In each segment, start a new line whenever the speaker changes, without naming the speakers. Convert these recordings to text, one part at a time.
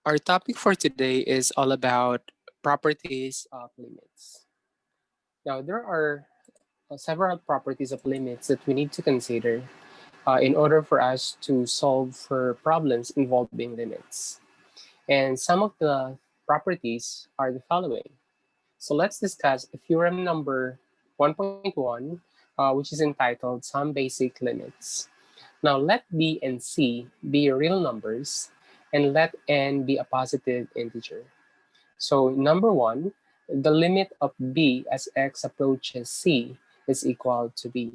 Our topic for today is all about properties of limits. Now, there are several properties of limits that we need to consider in order for us to solve for problems involving limits. And some of the properties are the following. So let's discuss theorem number 1.1, which is entitled Some Basic Limits. Now let b and c be real numbers and let n be a positive integer. So number one, the limit of b as x approaches c is equal to b.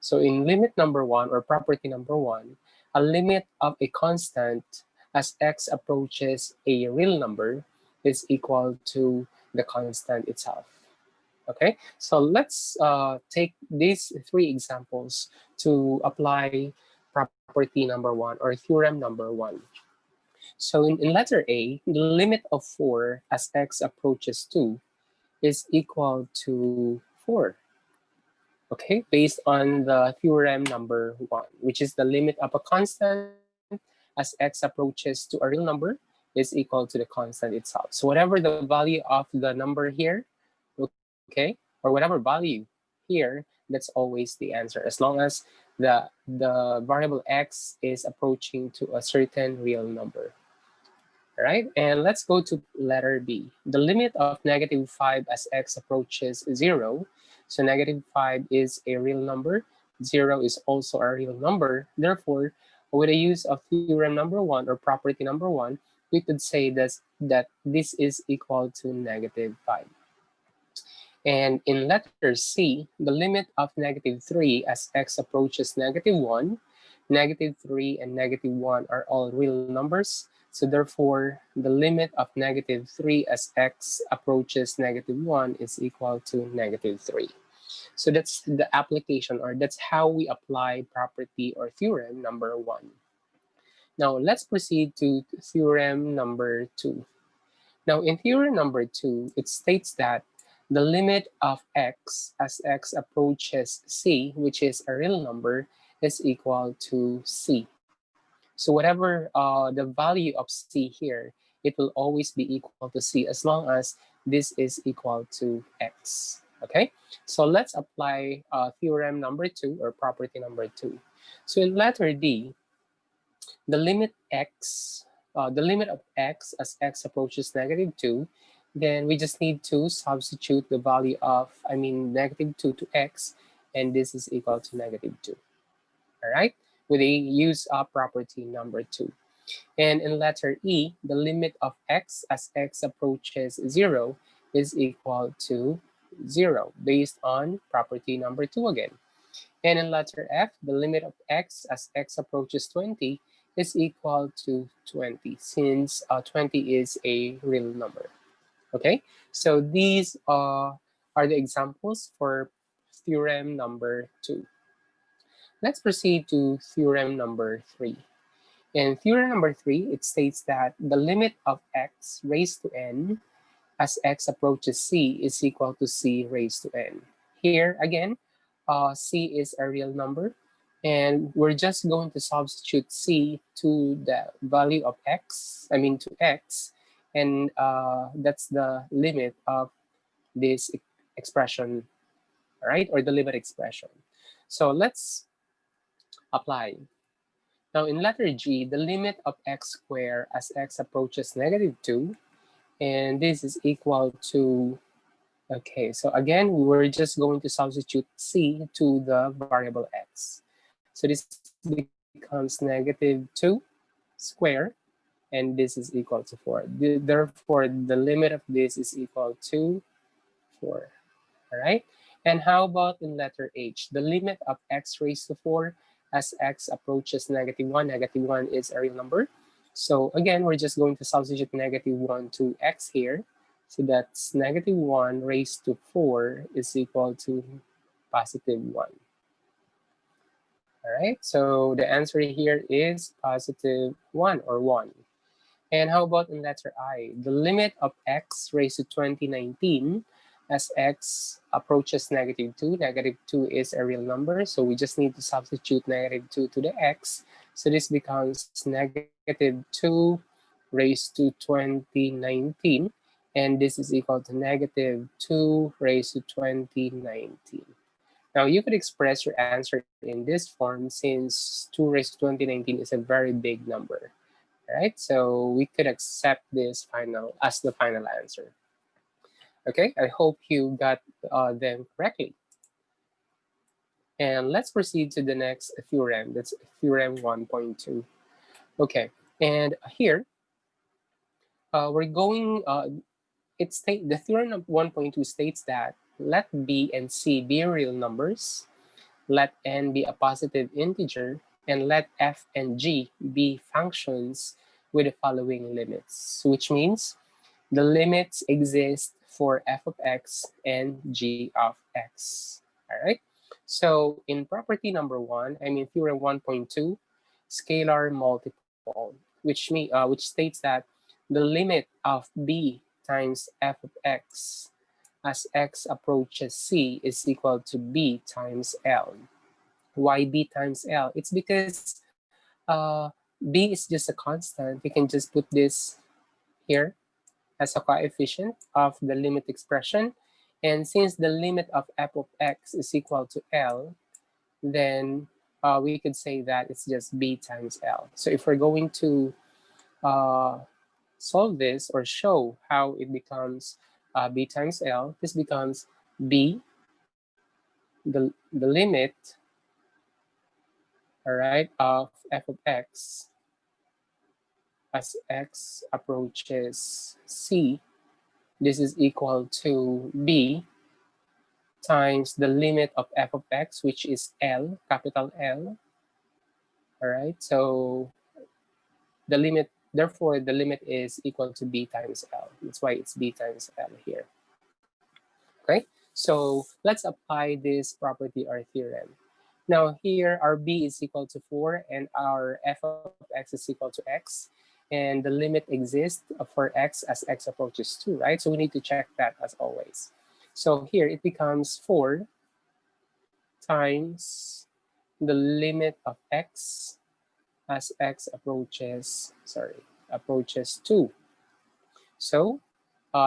So in limit number one or property number one, a limit of a constant as x approaches a real number is equal to the constant itself. Okay, so let's take these three examples to apply property number one or theorem number one. So in letter A, the limit of 4 as x approaches 2 is equal to 4. Okay, based on the theorem number 1, which is the limit of a constant as x approaches to a real number is equal to the constant itself. So whatever the value of the number here, okay, or whatever value here, that's always the answer, as long as the variable x is approaching to a certain real number. All right, and let's go to letter B. The limit of -5 as x approaches 0. So -5 is a real number. 0 is also a real number. Therefore, with the use of theorem number 1 or property number 1, we could say that this is equal to -5. And in letter C, the limit of -3 as x approaches -1, -3 and -1 are all real numbers. So therefore, the limit of -3 as x approaches -1 is equal to -3. So that's the application, or that's how we apply property or theorem number 1. Now let's proceed to theorem number 2. Now in theorem number 2, it states that the limit of x as x approaches c, which is a real number, is equal to c. So whatever the value of c here, it will always be equal to c as long as this is equal to x. Okay, so let's apply theorem number 2 or property number 2. So in letter D, the limit of x as x approaches -2, then we just need to substitute the value of, -2 to x, and this is equal to -2. All right, with the use of property number 2. And in letter E, the limit of x as x approaches 0 is equal to 0 based on property number 2 again. And in letter F, the limit of x as x approaches 20 is equal to 20, since 20 is a real number. Okay, so these are the examples for theorem number 2. Let's proceed to theorem number 3. In theorem number 3, it states that the limit of x raised to n as x approaches c is equal to c raised to n. Here, again, c is a real number, and we're just going to substitute c to the value of x, to x, and that's the limit of this expression, all right, or the limit expression. So let's apply. Now in letter G, the limit of x squared as x approaches -2, and this is equal to, okay, so again, we're just going to substitute c to the variable x. So this becomes -2 squared, and this is equal to 4. Therefore, the limit of this is equal to 4. All right. And how about in letter H? The limit of x raised to 4 as x approaches -1. -1 is a real number. So again, we're just going to substitute -1 to x here. So that's -1 raised to 4 is equal to +1. All right, so the answer here is +1 or 1. And how about in letter I? The limit of x raised to 2019 as x approaches -2. -2 is a real number, so we just need to substitute -2 to the x. So this becomes -2 raised to 2019, and this is equal to negative 2 raised to 2019. Now you could express your answer in this form since 2 raised to 2019 is a very big number, right? So we could accept this as the final answer. Okay, I hope you got them correctly. And let's proceed to the next theorem. That's theorem 1.2. Okay, and here we're going, the theorem of 1.2 states that let B and C be real numbers, let n be a positive integer, and let f and g be functions with the following limits, which means the limits exist for f of x and g of x. All right. So in property number 1, I mean theorem 1.2, scalar multiple, which states that the limit of b times f of x as x approaches c is equal to b times l. Why b times l? It's because b is just a constant. We can just put this here as a coefficient of the limit expression. And since the limit of f of x is equal to L, then we could say that it's just b times L. So if we're going to solve this or show how it becomes b times L, this becomes b, the limit, all right, of f of x as x approaches c. This is equal to b times the limit of f of x, which is L, capital L. All right, so the limit, therefore, the limit is equal to b times L. That's why it's b times L here. Okay, so let's apply this property or theorem. Now here, our b is equal to 4 and our f of x is equal to x. And the limit exists for x as x approaches 2, right? So we need to check that as always. So here it becomes 4 times the limit of x as x approaches 2. So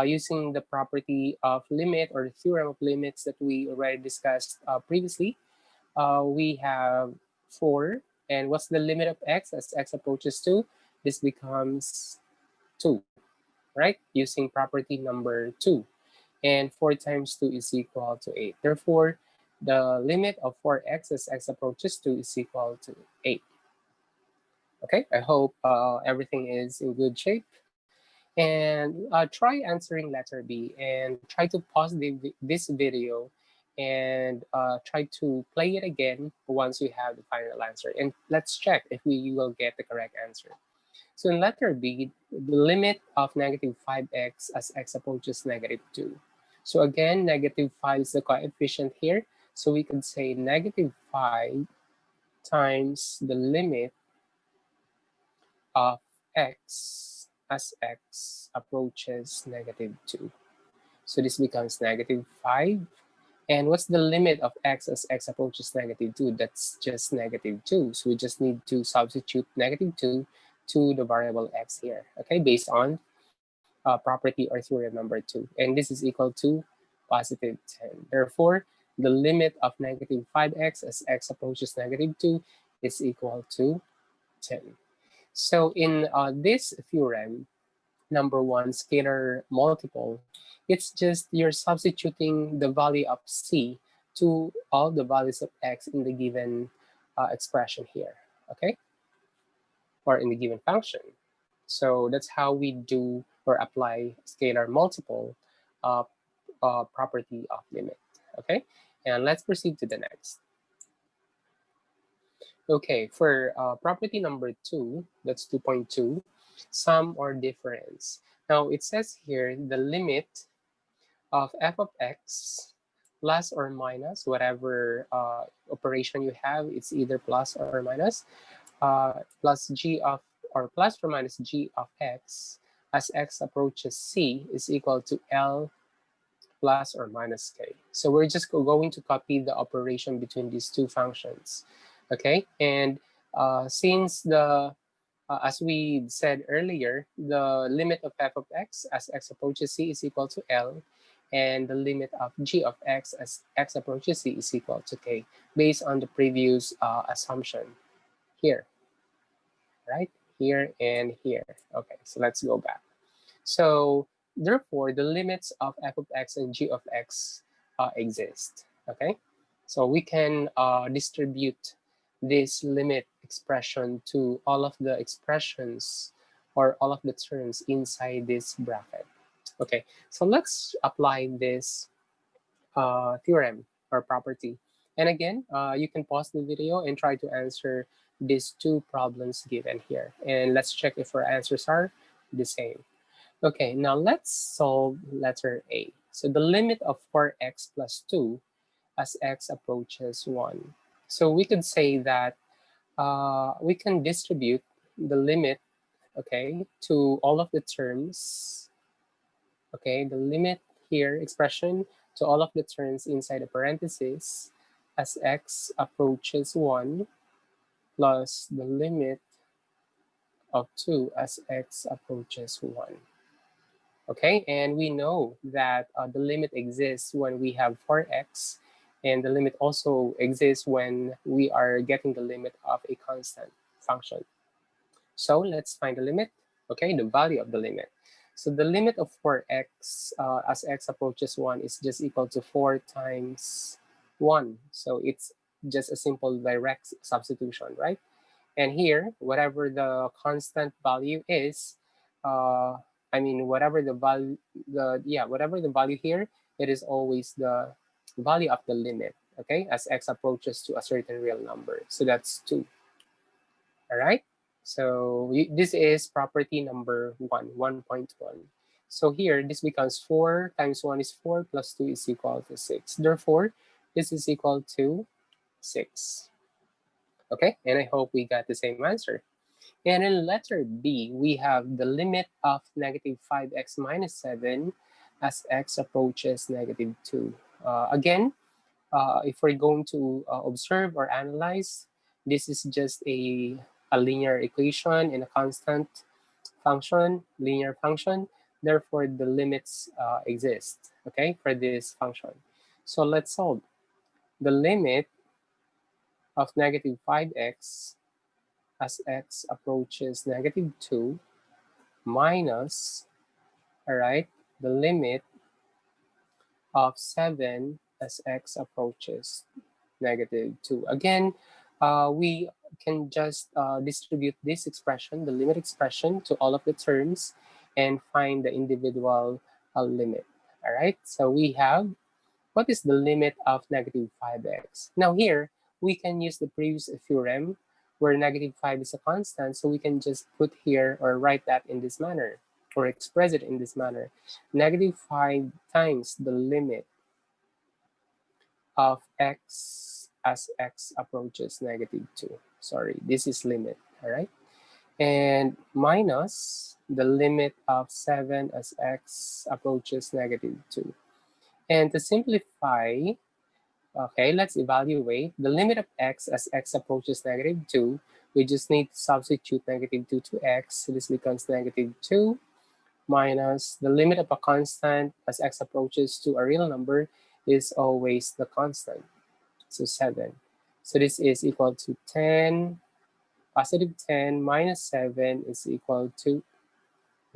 using the property of limit or the theorem of limits that we already discussed previously, we have 4. And what's the limit of x as x approaches 2? This becomes 2, right? Using property number 2. And 4 times 2 is equal to 8. Therefore, the limit of 4x as x approaches 2 is equal to 8. Okay, I hope everything is in good shape. And try answering letter B and try to pause this video and try to play it again once you have the final answer. And let's check if we will get the correct answer. So in letter B, the limit of negative 5x as x approaches negative 2. So again, negative 5 is the coefficient here. So we could say negative 5 times the limit of x as x approaches negative 2. So this becomes negative 5. And what's the limit of x as x approaches negative 2? That's just negative 2. So we just need to substitute negative 2 to the variable x here, okay, based on property or theorem number 2. And this is equal to positive 10. Therefore, the limit of negative 5x as x approaches negative 2 is equal to 10. So in this theorem, number 1, scalar multiple, it's just you're substituting the value of c to all the values of x in the given expression here, okay? Or in the given function. So that's how we do or apply scalar multiple property of limit, okay? And let's proceed to the next. Okay, for property number 2, that's 2.2, sum or difference. Now it says here the limit of f of x plus or minus whatever operation you have, it's either plus or minus, plus g of or plus or minus g of x as x approaches c is equal to L plus or minus k. So we're just going to copy the operation between these two functions, okay? And since the as we said earlier, the limit of f of x as x approaches c is equal to L, and the limit of g of x as x approaches c is equal to k, based on the previous assumption here, right? Here and here. Okay, so let's go back. So therefore, the limits of f of x and g of x exist, okay? So we can distribute this limit expression to all of the expressions or all of the terms inside this bracket. Okay, so let's apply this theorem or property. And again, you can pause the video and try to answer these two problems given here. And let's check if our answers are the same. Okay, now let's solve letter A. So the limit of 4x plus 2 as x approaches 1. So we could say that we can distribute the limit, okay, to all of the terms, okay, the limit here expression to all of the terms inside the parentheses as x approaches 1 plus the limit of 2 as x approaches 1. Okay, and we know that the limit exists when we have 4x, and the limit also exists when we are getting the limit of a constant function. So let's find the limit, okay, the value of the limit. So the limit of 4x as x approaches 1 is just equal to 4 times 1. So it's just a simple direct substitution, right? And here, whatever the constant value is, I mean, whatever the value, whatever the value here, it is always the value of the limit, okay, as x approaches to a certain real number. So that's 2, all right? So this is property number 1.1. So here, this becomes 4 times 1 is 4 plus 2 is equal to 6. Therefore, this is equal to 6. Okay, and I hope we got the same answer. And in letter B, we have the limit of negative 5x minus 7 as x approaches negative 2. Again, if we're going to observe or analyze, this is just a linear equation in a constant function, linear function. Therefore, the limits exist, okay, for this function. So let's solve. The limit of negative 5x as x approaches negative 2 minus, all right, the limit of 7 as x approaches negative 2. Again, we can just distribute this expression, the limit expression, to all of the terms and find the individual limit. All right, so we have, what is the limit of negative 5x? Now here, we can use the previous theorem where negative 5 is a constant, so we can just put here or write that in this manner or express it in this manner. Negative 5 times the limit of x as x approaches negative 2. Sorry, this is limit, all right? And minus the limit of 7 as x approaches negative 2. And to simplify, okay, let's evaluate the limit of x as x approaches negative 2. We just need to substitute negative 2 to x. So this becomes negative 2 minus the limit of a constant as x approaches to a real number is always the constant. So 7. So this is equal to 10. Positive 10 minus 7 is equal to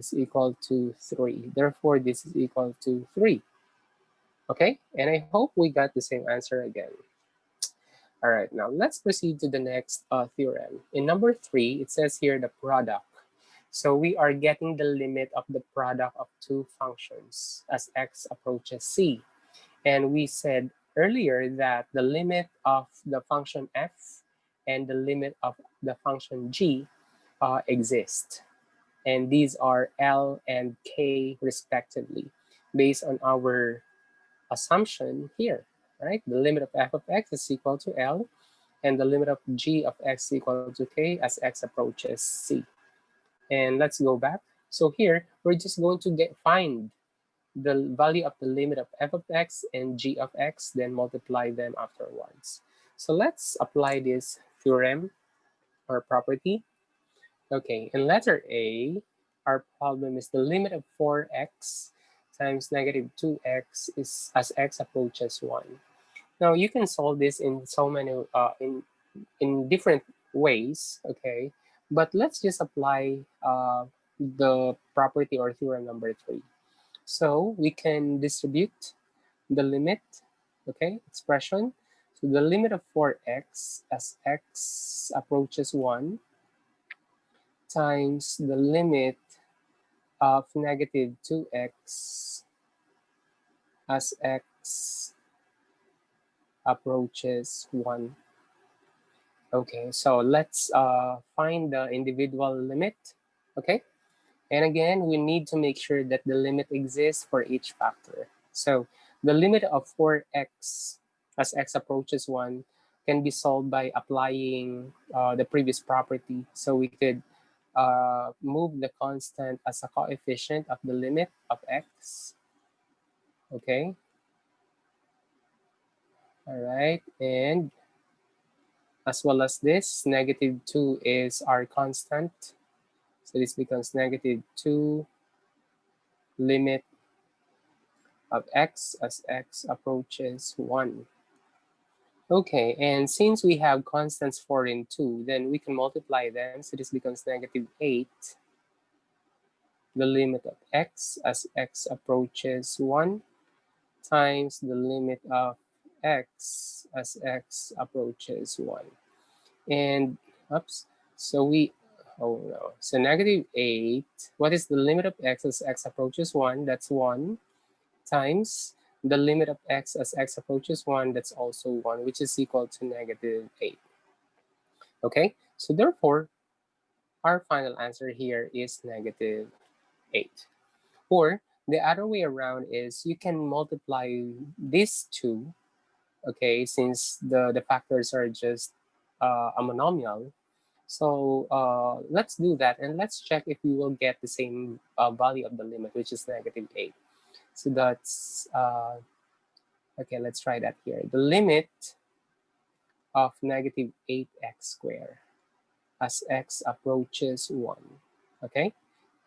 3. Therefore, this is equal to 3. Okay, and I hope we got the same answer again. All right, now let's proceed to the next theorem. In number 3, it says here the product. So we are getting the limit of the product of two functions as x approaches c. And we said earlier that the limit of the function f and the limit of the function g exist. And these are L and K respectively, based on our assumption here, right? The limit of f of x is equal to L, and the limit of g of x is equal to k as x approaches c. And let's go back. So here, we're just going to find the value of the limit of f of x and g of x, then multiply them afterwards. So let's apply this theorem or property. Okay, in letter A, our problem is the limit of 4x times negative 2x is as x approaches 1. Now you can solve this in so many in different ways, okay? But let's just apply the property or theorem number 3. So we can distribute the limit, okay, expression. So the limit of 4x as x approaches 1 times the limit of negative 2x as x approaches 1. Okay, so let's find the individual limit, okay? And again, we need to make sure that the limit exists for each factor. So the limit of 4x as x approaches 1 can be solved by applying the previous property. So we could move the constant as a coefficient of the limit of x. Okay. All right. And as well as this, negative 2 is our constant. So this becomes negative 2 limit of x as x approaches 1. Okay, and since we have constants 4 and 2, then we can multiply them. So this becomes negative 8, the limit of x as x approaches 1, times the limit of x as x approaches 1. And, oops, so oh no. So negative 8, what is the limit of x as x approaches 1? That's 1. Times the limit of x as x approaches 1, that's also 1, which is equal to negative 8. Okay, so therefore, our final answer here is negative 8. Or the other way around is you can multiply these two, okay, since the factors are just a monomial. So let's do that and let's check if we will get the same value of the limit, which is negative 8. So that's okay, let's try that here. The limit of negative 8x squared as x approaches 1, okay?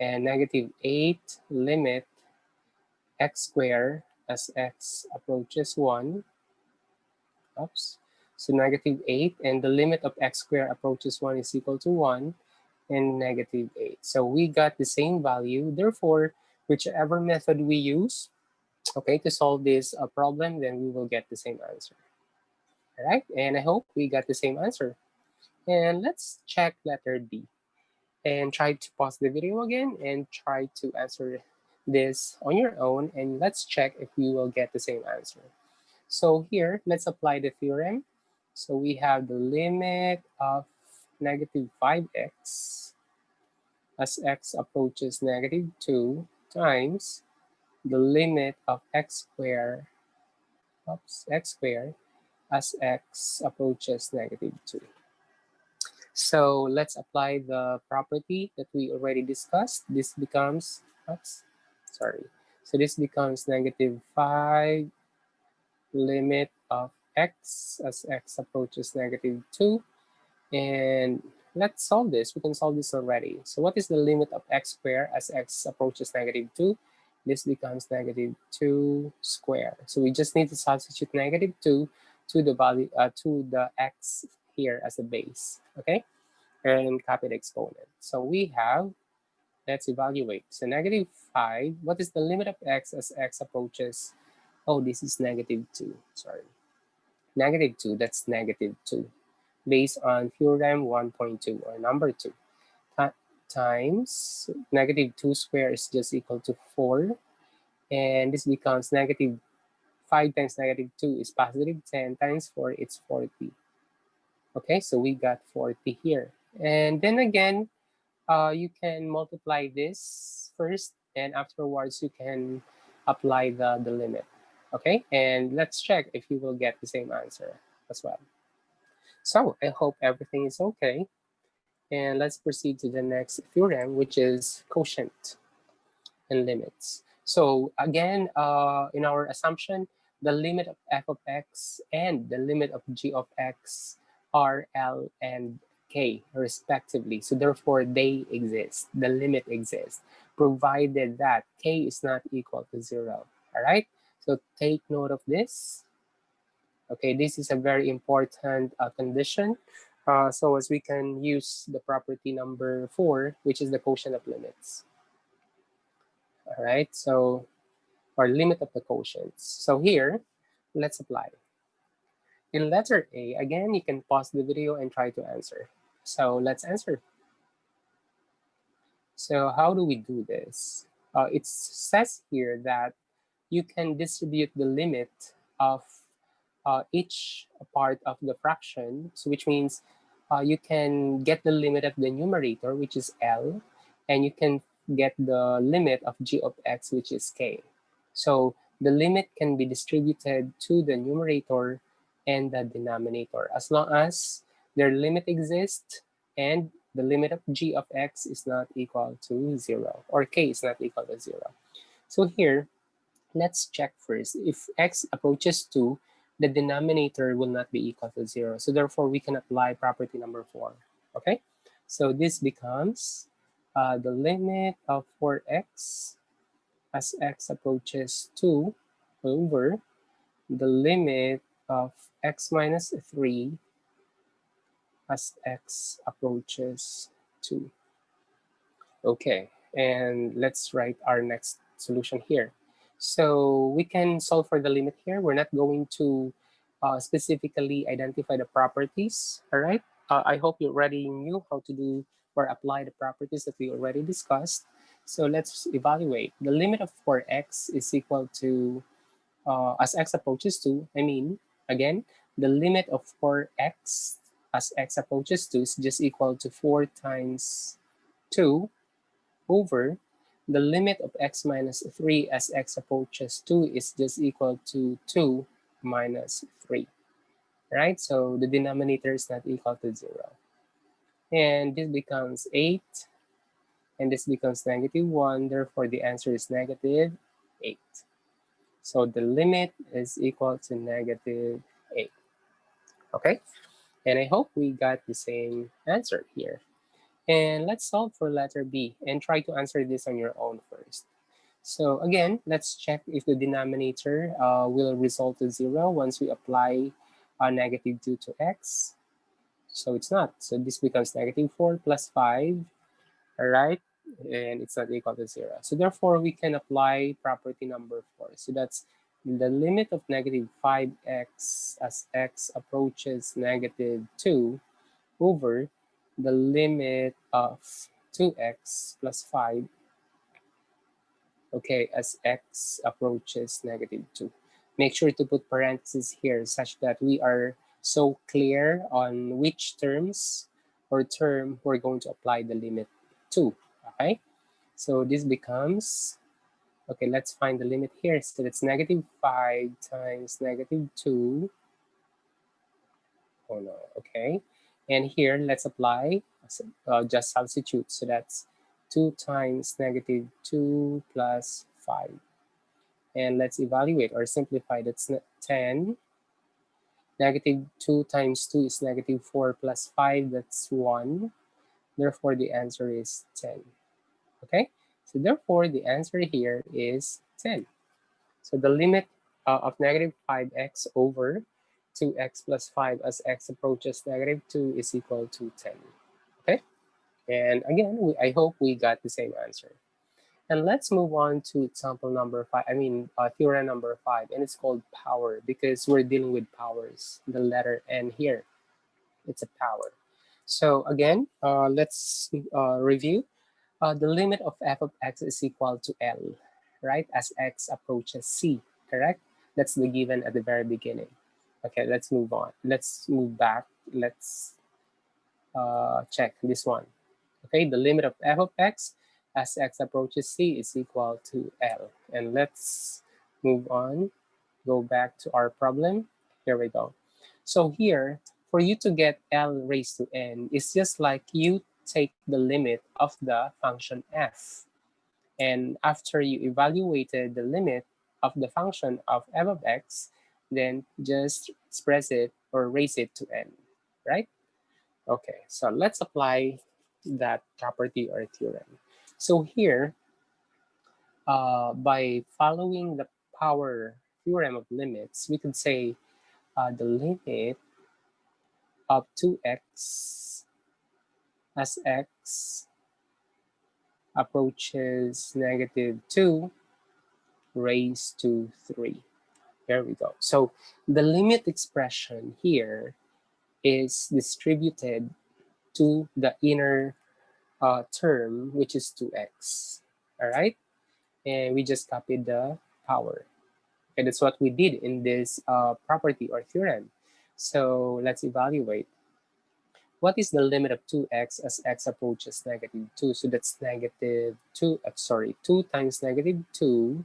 And negative 8 limit x squared as x approaches 1, oops. So negative 8 and the limit of x squared approaches 1 is equal to 1 and negative 8. So we got the same value. Therefore, whichever method we use, okay, to solve this problem, then we will get the same answer. All right, and I hope we got the same answer. And let's check letter D and try to pause the video again and try to answer this on your own. And let's check if we will get the same answer. So here, let's apply the theorem. So we have the limit of negative 5x as x approaches negative 2 times the limit of x squared, x squared as x approaches negative 2. So let's apply the property that we already discussed. This becomes, oops, sorry. So this becomes negative 5 limit of x as x approaches negative 2. And let's solve this. We can solve this already. So what is the limit of x squared as x approaches negative 2? This becomes negative 2 squared. So we just need to substitute negative 2 to the value to the x here as a base, okay? And copy the exponent. So we have, let's evaluate. So negative 5, what is the limit of x as x approaches? Oh, this is negative 2, sorry. Negative 2, that's negative 2. Based on Theorem 1.2 or number 2. Times negative 2 squared is just equal to 4. And this becomes negative 5 times negative 2 is positive 10 times 4, it's 40. Okay, so we got 40 here. And then again, you can multiply this first and afterwards you can apply the limit. Okay, and let's check if you will get the same answer as well. So I hope everything is okay. And let's proceed to the next theorem, which is quotient and limits. So again, in our assumption, the limit of f of x and the limit of g of x are L and k respectively. So therefore, they exist. The limit exists, provided that k is not equal to 0. All right? So take note of this. Okay, this is a very important condition. So as we can use the property number 4, which is the quotient of limits. All right, so, or limit of the quotients. So here, let's apply. In letter A, again, you can pause the video and try to answer. So let's answer. So how do we do this? It says here that you can distribute the limit of each part of the fraction, so which means you can get the limit of the numerator, which is L, and you can get the limit of g of x, which is k. So the limit can be distributed to the numerator and the denominator as long as their limit exists and the limit of g of x is not equal to 0, or k is not equal to 0. So here, let's check first. If x approaches 2, the denominator will not be equal to 0. So therefore, we can apply property number 4. Okay? So this becomes the limit of 4x as x approaches 2 over the limit of x minus 3 as x approaches 2. Okay, and let's write our next solution here. So we can solve for the limit here. We're not going to specifically identify the properties, all right? I hope you already knew how to do or apply the properties that we already discussed. So let's evaluate. The limit of 4x is equal to, as x approaches 2, I mean, again, the limit of 4x as x approaches 2 is just equal to 4 times 2 over the limit of x minus 3 as x approaches 2 is just equal to 2 minus 3, right? So the denominator is not equal to 0. And this becomes 8, and this becomes -1. Therefore, the answer is -8. So the limit is equal to -8. Okay? And I hope we got the same answer here. And let's solve for letter B and try to answer this on your own first. So again, let's check if the denominator will result to 0 once we apply -2 to x. So it's not. So this becomes -4 plus 5, all right? And it's not equal to 0. So therefore, we can apply property number 4. So that's the limit of -5x as x approaches -2 over the limit of 2x plus 5, okay, as x approaches -2. Make sure to put parentheses here such that we are so clear on which terms or term we're going to apply the limit to, okay? So this becomes, okay, let's find the limit here. So that's -5 times -2. Oh no, okay. And here, let's apply, just substitute. So that's 2 times -2 plus 5. And let's evaluate or simplify. That's 10. -2 times 2 is -4 plus 5. That's 1. Therefore, the answer is 10. Okay? So therefore, the answer here is 10. So the limit of -5x over 2x plus 5 as x approaches -2 is equal to 10. Okay? And again, I hope we got the same answer. And let's move on to example number 5, theorem number 5, and it's called power because we're dealing with powers, the letter N here. It's a power. So again, let's review. The limit of f of x is equal to L, right? As x approaches C, correct? That's the given at the very beginning. Okay, let's move on. Let's move back. Let's check this one. Okay, the limit of f of x as x approaches C is equal to L. And let's move on, go back to our problem. Here we go. So here, for you to get L raised to N, it's just like you take the limit of the function f. And after you evaluated the limit of the function of f of x, then just express it or raise it to N, right? Okay, so let's apply that property or theorem. So here, by following the power theorem of limits, we could say the limit of 2x as x approaches negative 2 raised to 3. There we go. So the limit expression here is distributed to the inner term, which is 2x. All right? And we just copied the power. Okay, that's what we did in this property or theorem. So let's evaluate. What is the limit of 2x as x approaches negative 2? So that's negative 2, 2 times negative 2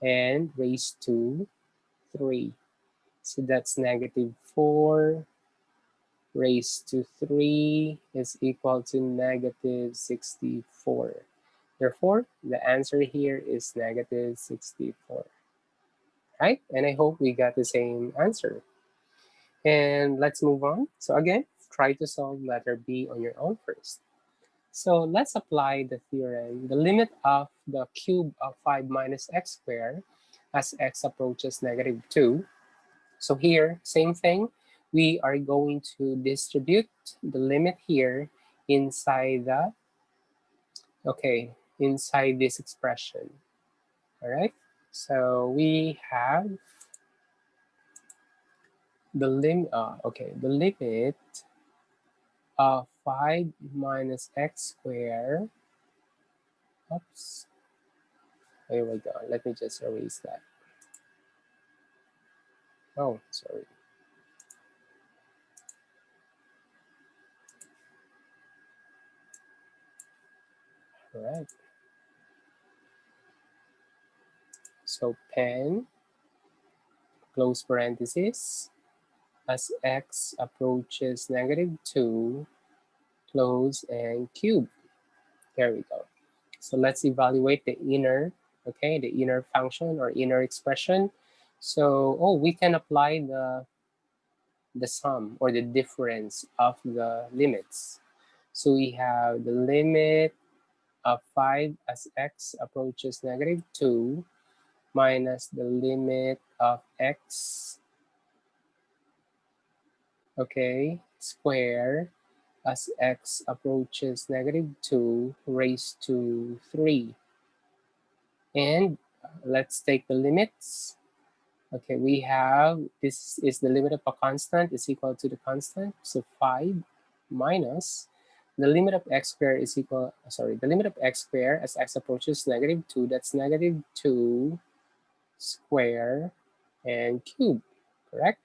and raised to 3. So that's negative 4 raised to 3 is equal to negative 64. Therefore, the answer here is negative 64. Right? And I hope we got the same answer. And let's move on. So again, try to solve letter B on your own first. So let's apply the theorem. The limit of the cube of 5 minus x squared as x approaches negative 2. So here, same thing. We are going to distribute the limit here inside the, inside this expression. All right. So we have the the limit of 5 minus x squared. Oops. Here we go. Let me just erase that. Oh, sorry. All right. So pen, close parenthesis, as x approaches negative 2, close and cube. There we go. So let's evaluate the inner, the inner function or inner expression. So, we can apply the sum or the difference of the limits. So we have the limit of 5 as x approaches negative 2 minus the limit of x, square as x approaches negative 2 raised to 3. And let's take the limits. Okay, we have, this is the limit of a constant is equal to the constant. So 5 minus the limit of x squared is equal, the limit of x squared as x approaches negative 2, that's negative 2 square and cube, correct?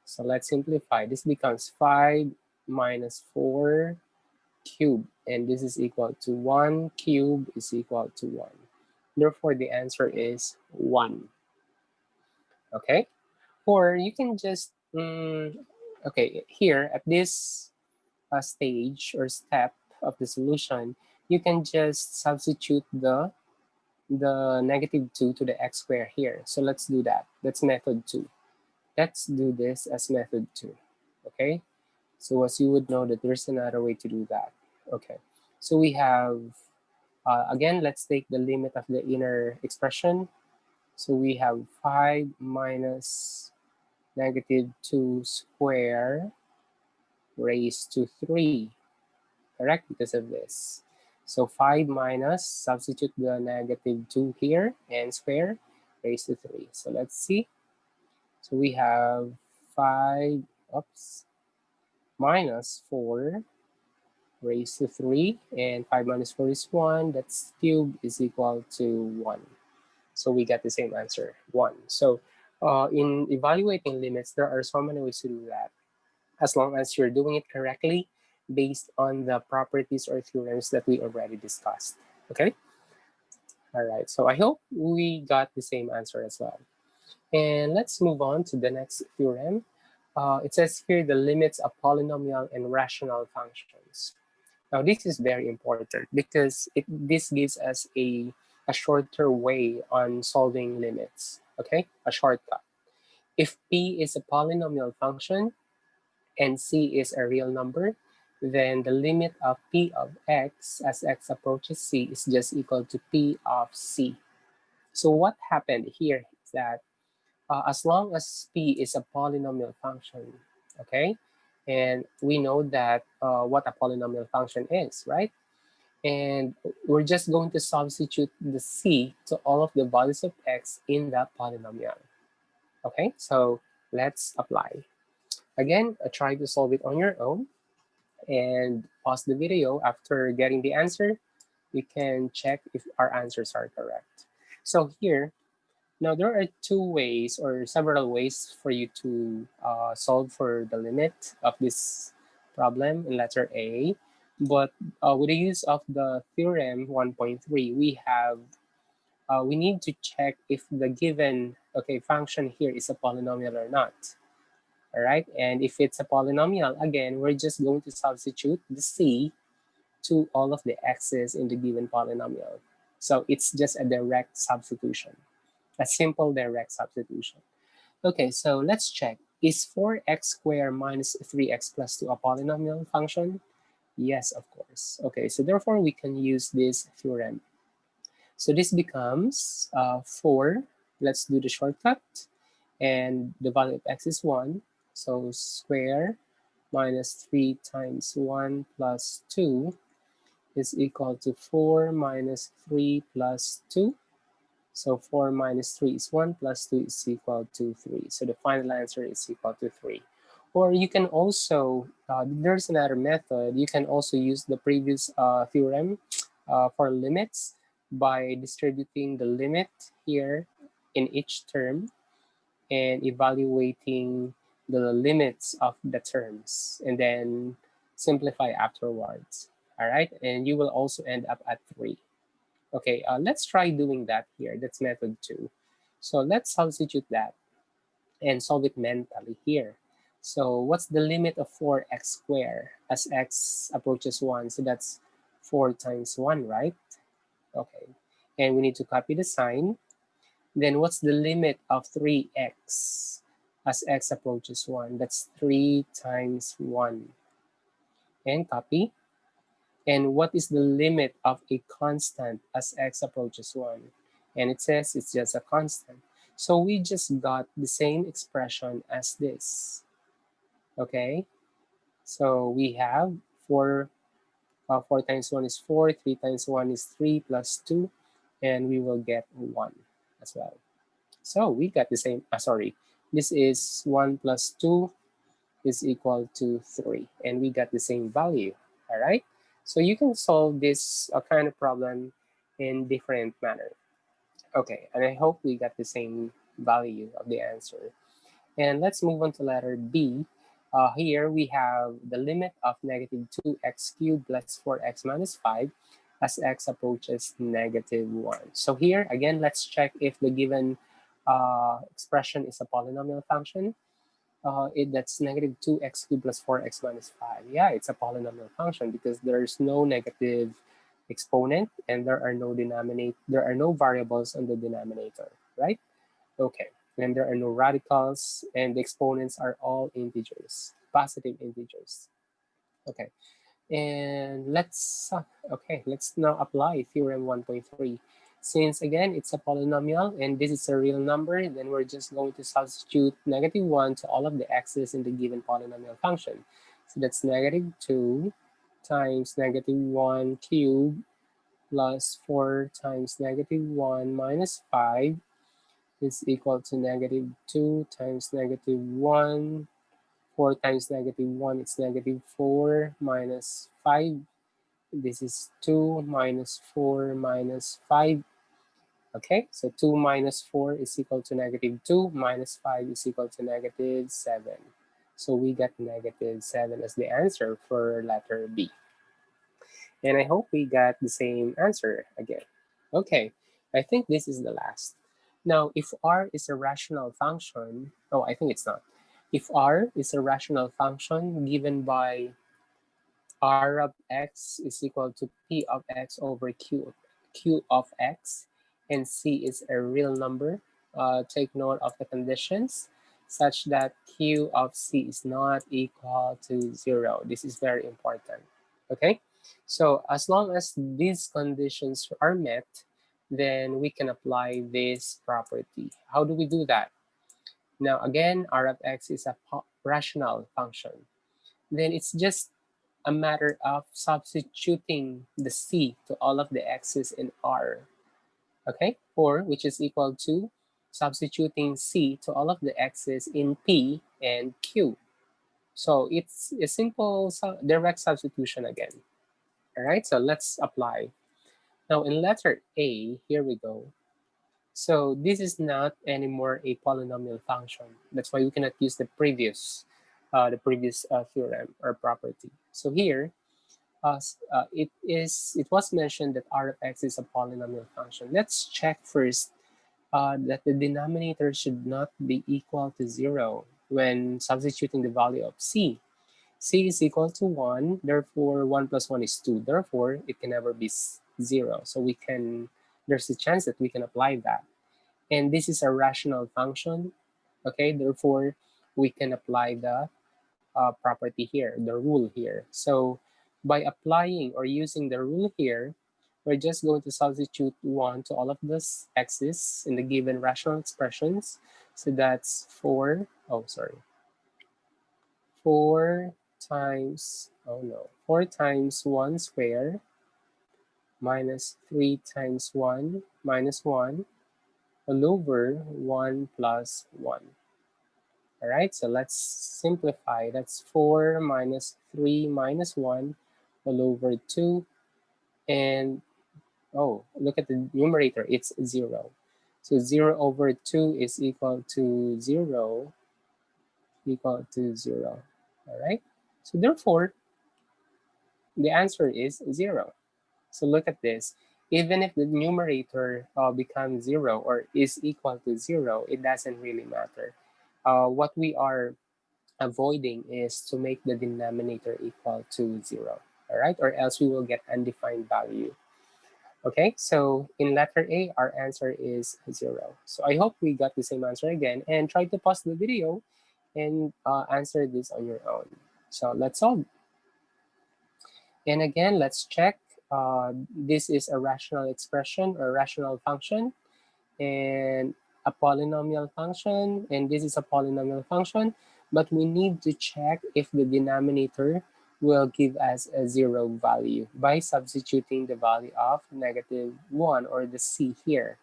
So let's simplify. This becomes 5 minus 4 cube, and this is equal to 1 cube is equal to 1. Therefore, the answer is 1. Okay? Or you can just, here at this stage or step of the solution, you can just substitute the negative 2 to the x squared here. So let's do that. That's method 2. Let's do this as method 2. Okay? So as you would know that there's another way to do that. Okay. So we have, again, let's take the limit of the inner expression. So we have 5 minus negative 2 square raised to 3, correct? Because of this. So 5 minus, substitute the negative 2 here, and square raised to 3. So let's see. So we have 5, minus 4 raised to 3, and 5 minus 4 is 1. That's cube is equal to 1. So we get the same answer, 1. So in evaluating limits, there are so many ways to do that, as long as you're doing it correctly based on the properties or theorems that we already discussed. Okay? All right. So I hope we got the same answer as well. And let's move on to the next theorem. It says here the limits of polynomial and rational functions. Now this is very important because this gives us a shorter way on solving limits, okay? A shortcut. If P is a polynomial function and C is a real number, then the limit of p of x as x approaches c is just equal to p of c. So what happened here is that as long as p is a polynomial function, okay, and we know that what a polynomial function is, right? And we're just going to substitute the c to all of the values of x in the polynomial. Okay, so let's apply. Again, try to solve it on your own and pause the video. After getting the answer, you can check if our answers are correct. So here, now there are two ways or several ways for you to solve for the limit of this problem in letter A. But with the use of the theorem 1.3, we need to check if the given function here is a polynomial or not. All right, and if it's a polynomial, again, we're just going to substitute the c to all of the x's in the given polynomial. So it's just a direct substitution, a simple direct substitution. Okay, so let's check. Is 4x squared minus 3x plus 2 a polynomial function? Yes, of course. Okay, so therefore we can use this theorem. So this becomes 4. Let's do the shortcut. And the value of x is 1. So square minus 3 times 1 plus 2 is equal to 4 minus 3 plus 2. So 4 minus 3 is 1 plus 2 is equal to 3. So the final answer is equal to 3. Or you can also, there's another method. You can also use the previous theorem for limits by distributing the limit here in each term and evaluating the limits of the terms and then simplify afterwards. All right, and you will also end up at 3. Okay, let's try doing that here. That's method 2. So let's substitute that and solve it mentally here. So what's the limit of 4x squared as x approaches 1? So that's 4 times 1, right? Okay, and we need to copy the sign. Then what's the limit of 3x as x approaches 1? That's 3 times 1. And copy. And what is the limit of a constant as x approaches 1? And it says it's just a constant. So we just got the same expression as this. Okay? So we have 4 times 1 is 4, 3 times 1 is 3 plus 2, and we will get 1 as well. So we got the same, sorry, this is 1 plus 2 is equal to 3, and we got the same value, all right? So you can solve this kind of problem in different manner. Okay, and I hope we got the same value of the answer. And let's move on to letter B. Here we have the limit of negative 2x cubed plus 4x minus 5 as x approaches negative 1. So here, again, let's check if the given expression is a polynomial function. That's negative 2x cubed plus 4x minus 5. Yeah, it's a polynomial function because there's no negative exponent and there are no variables on the denominator, right? Okay, and there are no radicals and the exponents are all integers, positive integers. Okay, and let's now apply theorem 1.3. Since again, it's a polynomial and this is a real number, then we're just going to substitute negative 1 to all of the x's in the given polynomial function. So that's negative 2 times negative 1 cubed plus 4 times negative 1 minus 5 is equal to negative 2 times negative 1. 4 times negative 1 is negative 4 minus 5. This is 2 minus 4 minus 5. Okay, so 2 minus 4 is equal to negative 2, minus 5 is equal to negative 7. So we got negative 7 as the answer for letter B. And I hope we got the same answer again. Okay, I think this is the last. Now, if R is a rational function, oh, I think it's not. If R is a rational function given by R of x is equal to P of x over Q of x, and C is a real number, take note of the conditions. such that Q of C is not equal to 0. This is very important. Okay, so as long as these conditions are met, then we can apply this property. How do we do that? Now again, R of X is a rational function. Then it's just a matter of substituting the C to all of the X's in R. Okay, or which is equal to substituting C to all of the X's in P and Q. So it's a simple direct substitution again. All right, so let's apply. Now in letter A, here we go. So this is not anymore a polynomial function. That's why we cannot use the previous theorem or property. So here, it was mentioned that R of X is a polynomial function. Let's check first that the denominator should not be equal to 0 when substituting the value of C. C is equal to 1, therefore 1 plus 1 is 2. Therefore, it can never be 0. So there's a chance that we can apply that. And this is a rational function, okay? Therefore, we can apply the property here, the rule here. So by applying or using the rule here, we're just going to substitute 1 to all of this x's in the given rational expressions. So that's 4, oh, sorry, 4 times, oh no, 4 times 1 square minus 3 times 1 minus 1 all over 1 plus 1. All right, so let's simplify. That's 4 minus 3 minus 1 all over 2. And oh, look at the numerator, it's 0. So 0 over 2 is equal to 0, equal to 0. All right, so therefore, the answer is 0. So look at this. Even if the numerator becomes 0 or is equal to 0, it doesn't really matter. What we are avoiding is to make the denominator equal to 0. All right, or else we will get undefined value. Okay, so in letter A, our answer is 0. So I hope we got the same answer again, and try to pause the video and answer this on your own. So let's solve. And again, let's check. This is a rational expression or rational function and a polynomial function, and this is a polynomial function, but we need to check if the denominator will give us a 0 value by substituting the value of -1 or the C here.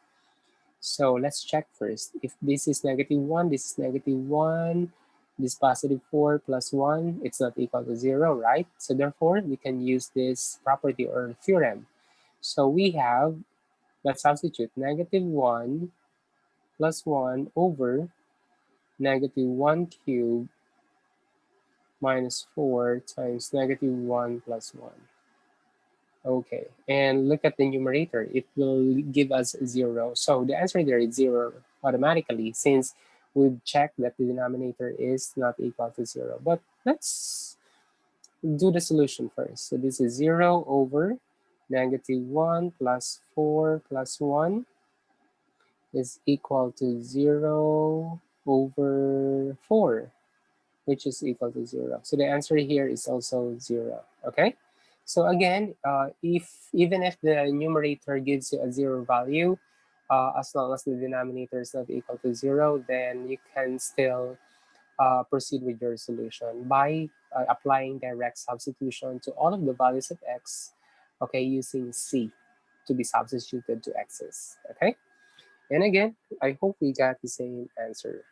So let's check first. If this is -1, this is -1, this +4 plus 1, it's not equal to 0, right? So therefore, we can use this property or theorem. So we have, let's substitute -1 plus 1 over -1 cubed minus 4 times -1 plus 1. Okay, and look at the numerator. It will give us 0. So the answer there is 0 automatically since we've checked that the denominator is not equal to 0. But let's do the solution first. So this is 0 over -1 plus 4 plus 1 is equal to 0 over 4, which is equal to 0. So the answer here is also 0, okay? So again, even if the numerator gives you a 0 value, as long as the denominator is not equal to 0, then you can still proceed with your solution by applying direct substitution to all of the values of x, okay, using C to be substituted to x's, okay? And again, I hope we got the same answer.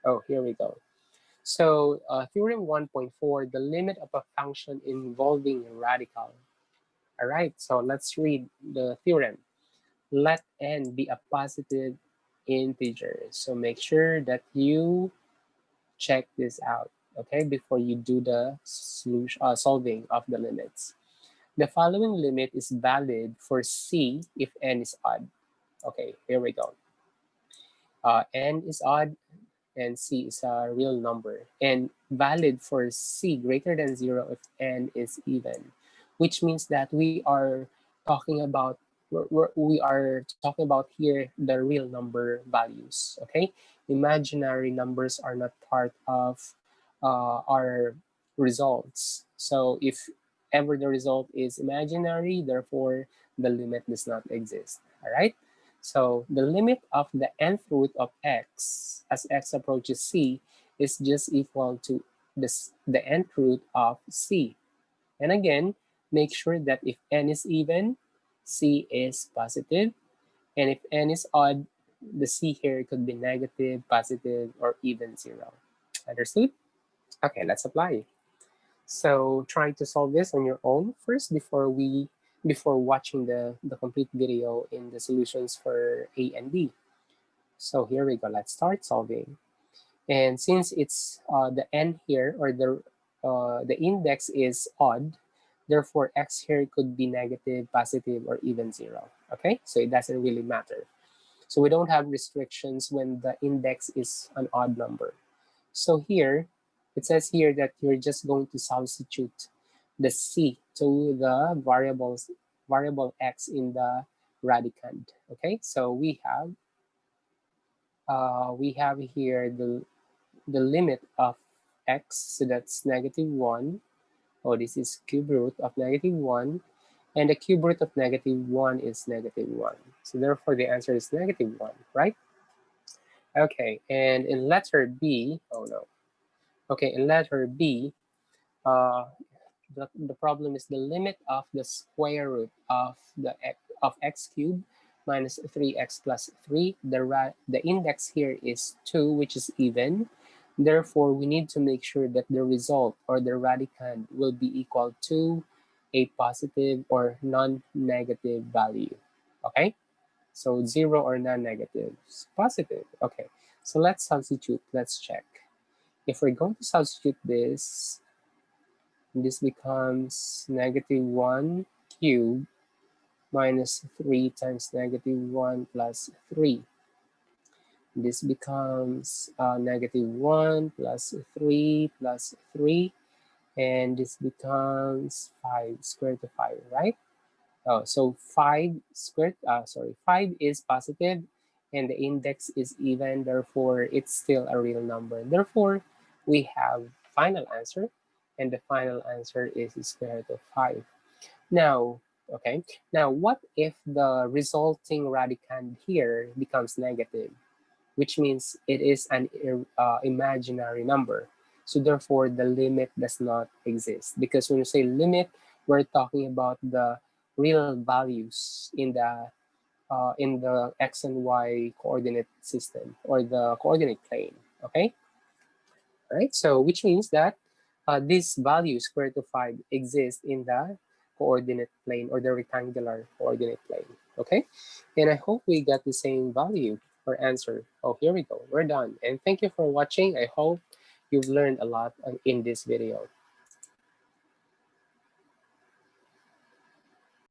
Oh, here we go. So theorem 1.4, the limit of a function involving a radical. All right, so let's read the theorem. Let n be a positive integer. So make sure that you check this out, okay, before you do the solving of the limits. The following limit is valid for C if n is odd. Okay, here we go. N is odd and C is a real number, and valid for C greater than 0 if n is even, which means that we are talking about we are talking about here the real number values, okay? Imaginary numbers are not part of our results. So if ever the result is imaginary, therefore the limit does not exist, all right? So the limit of the nth root of x as x approaches c is just equal to the nth root of c. And again, make sure that if n is even, c is positive, and if n is odd, the c here could be negative, positive, or even zero. Understood? Okay, let's apply. So try to solve this on your own first before watching the complete video in the solutions for A and B. So here we go. Let's start solving. And since it's the n here, or the index is odd, therefore x here could be negative, positive, or even zero. Okay, so it doesn't really matter. So we don't have restrictions when the index is an odd number. So here, it says here that you're just going to substitute the c to the variable x in the radicand. Okay, so we have here the limit of x, so that's -1. Oh, this is cube root of -1, and the cube root of -1 is -1. So therefore the answer is -1, right? Okay, and in letter B, oh no. Okay, in letter B, uh, the problem is the limit of the square root of x cubed minus 3x plus 3. The index here is 2, which is even. Therefore, we need to make sure that the result or the radicand will be equal to a positive or non-negative value. Okay? So 0 or non-negative. Positive. Okay. So let's substitute. Let's check. If we're going to substitute this becomes -1 cubed minus 3 times -1 plus 3. This becomes -1 plus 3 plus 3, and this becomes 5 square root of 5, right? Oh, so 5 is positive and the index is even, therefore it's still a real number. Therefore, we have final answer, and the final answer is square root of 5. Now, okay, now what if the resulting radicand here becomes negative, which means it is an imaginary number. So therefore, the limit does not exist, because when you say limit, we're talking about the real values in the x and y coordinate system or the coordinate plane. Okay, right? So which means that this value square root of 5 exists in the coordinate plane or the rectangular coordinate plane. Okay, and I hope we got the same value or answer. Oh, here we go. We're done. And thank you for watching. I hope you've learned a lot in this video.